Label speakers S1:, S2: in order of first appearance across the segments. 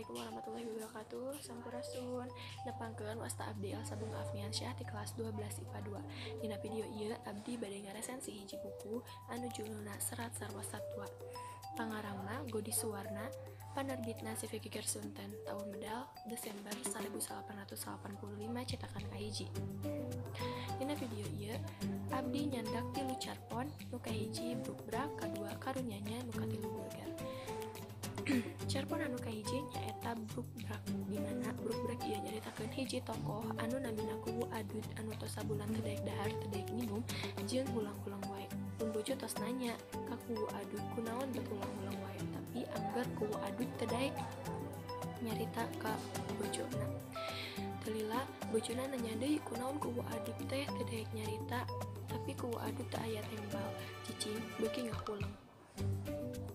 S1: Assalamualaikum warahmatullahi wabarakatuh. Sampurasun. Nepangkeun wasta abdi Elsa Bunga Afniansyah di kelas 12 IPA 2. Dina video ieu abdi bade ngaresensi hiji buku anu judulna Serat Sarwa Satwa. Pangarangna Godi Suwarna, penerbitna Civic Gersunten, tahun medal Desember 1885, cetakan kahiji. Dina video ieu abdi nyandak tilu carpon, nu kahiji brukbrak, kadua karunyanya, nu katilu burger. Carpon anu kahiji nyaeta brukbrak, dimana brukbrak ieu nyaritakeun hiji tokoh anu namina Kuwu Adud anu tos sabulan teu daek dahar teu daek minum jeung hulang-hulang wae. Mun bojo tos nanya ka Kuwu Adud kunaon teu hulang-hulang wae, tapi angger Kuwu Adud teu daek nyarita ka bojona. Teu lila bojona nanya deui kunaon Kuwu Adud teh teu daek nyarita, tapi Kuwu Adud teu aya tembal, cicing beuki ngahulang.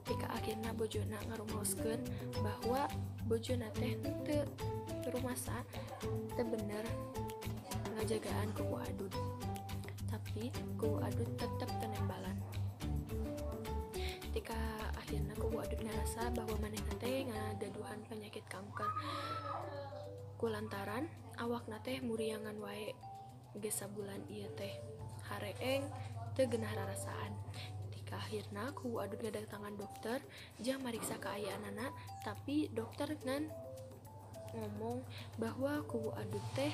S1: Tika akhirna bojona ngarumaoskeun bahwa bojona teh teu rumasa teu bener ngajagaan Kuwu Adud, tapi Kuwu Adud tetep teu nembalan. Tika akhirna Kuwu Adud ngarasa bahwa manehna teh ngagaduhan penyakit kanker kulantaran awakna teh muriangan wae geus sabulan ieu teh hareeng teu geunah rarasaan. Akhirna Kuwu Adud ngadatangan dokter jang mariksa kaayaanana, tapi dokter ngan ngomong bahwa Kuwu Adud teh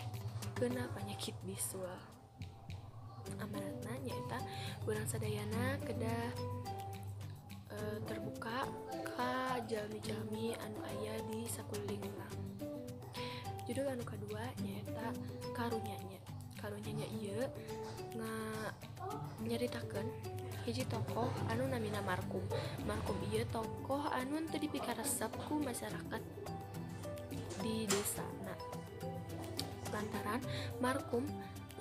S1: kena penyakit bisul. Amanatna nyaeta urang sadayana kedah terbuka ka jalmi-jalmi anu aya di sakuliling urang. Judul anu kadua nyaeta Karunyanya. Karunyanya ieu nyaritakeun hiji tokoh anu namina Markum. Markum ieu tokoh anu teu dipikaresep ku masyarakat di desana. Lantaran Markum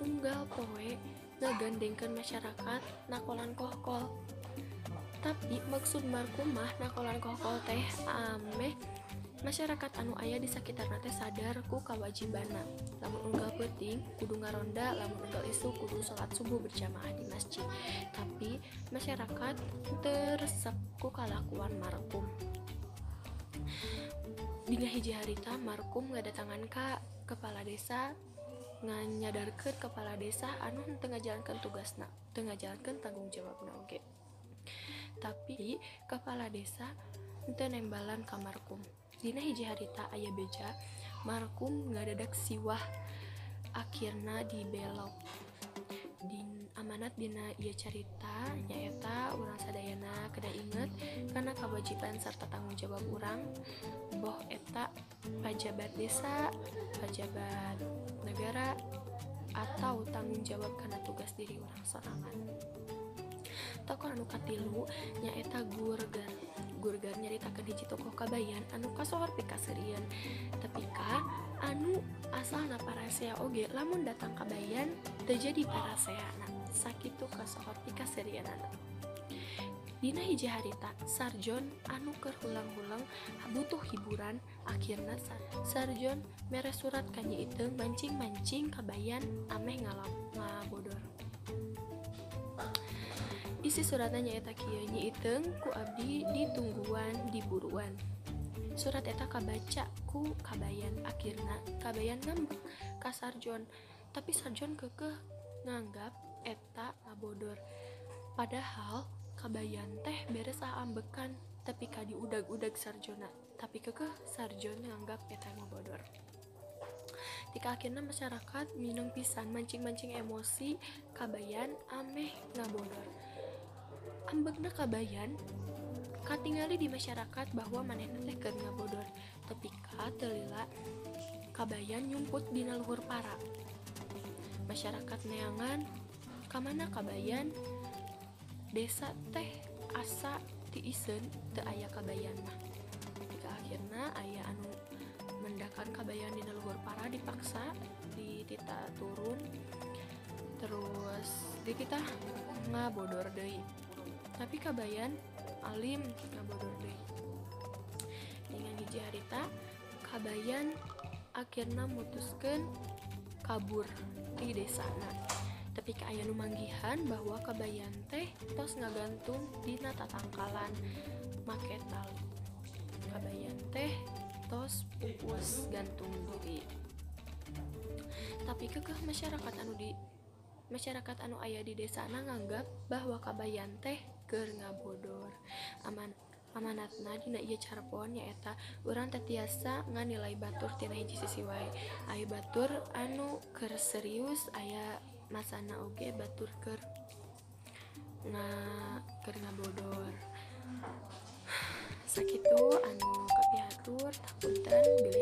S1: unggal poe ngagandengkeun masyarakat nakolan kohkol. Tapi maksud Markum mah nakolan kohkol teh ameh masyarakat anu aya di sakitarna teh sadar ku kawajibanna. Lamun unggal peuting kudu ngaronda, lamun unggal isu kudu salat subuh berjamaah di masjid. Tapi masyarakat teu resep ku kalakuan Markum. Dina hiji harita Markum ngadatangan ka kepala desa nganyadarkeun kepala desa anu teu ngajalankeun tugasna, teu ngajalankeun tanggung jawabna oge. Tapi kepala desa teu nembalan ka Markum. Dina hiji harita aya beja, Markum ngadadak siwah, akhirna dibelok. Amanat dina ieu carita nyaeta urang sadayana kedah inget kana kewajiban sarta tanggung jawab urang, boh eta pajabat desa, pajabat negara, atau tanggung jawab kana tugas diri urang sorangan. Tokoh anu katilu nyaeta Gurgar. Gurgar nyaritakeun hiji tokoh kabayan anu kasohor pikaseurieun, tapi anu asalna parasea oge lamun datang kabayan teu jadi paraseana, sakitu kasohor pikaseurieunana. Dina hiji harita Sarjon anu keur hulang-hulang butuh hiburan, akhirna Sarjon mere surat ka Nyi Iteung mancing-mancing kabayan ameh ngabodor. Isi suratna nyaeta kieu, Nyi Iteung ku abdi ditungguan diburuan. Surat eta kabaca ku kabayan, akhirna kabayan ngambek ka Sarjon, tapi Sarjon keukeuh nganggap eta ngabodor. Padahal kabayan teh beres ambekan tapi ka diudag-udag Sarjona, tapi keukeuh Sarjon nganggap eta ngabodor. Tika akhirna masyarakat mineng pisan mancing-mancing emosi kabayan ameh ngabodor. Ambekna kabayan katingali di masyarakat bahwa manehna teh keur ngabodor, tapi teu lila kabayan nyumput dina luhur para. Masyarakat neangan kamana kabayan, desa teh asa ti iseun teu aya kabayan mah. Tika akhirna aya anu mendakan kabayan dina luhur para dipaksa ditita turun, terus dititah ngabodor deui. Tapi kabayan alim ngabodor deui. Dengan hiji harita kabayan akhirna mutuskeun kabur di desana. Tapi aya nu manggihan bahwa kabayan teh tos ngagantung dina tatangkalan make tali. Kabayan teh ngantos pupus gantung diri. Tapi kekeh masyarakat anu aya di desana nganggap bahwa kabayan teh keur ngabodor. Amanatna dina ieu carpon nyaeta urang teh tiasa nganilai batur tina hiji sisi wae. Aya batur anu keur serius, aya masana oge batur keur ngabodor. Sakitu anu kapihatur, punten bilih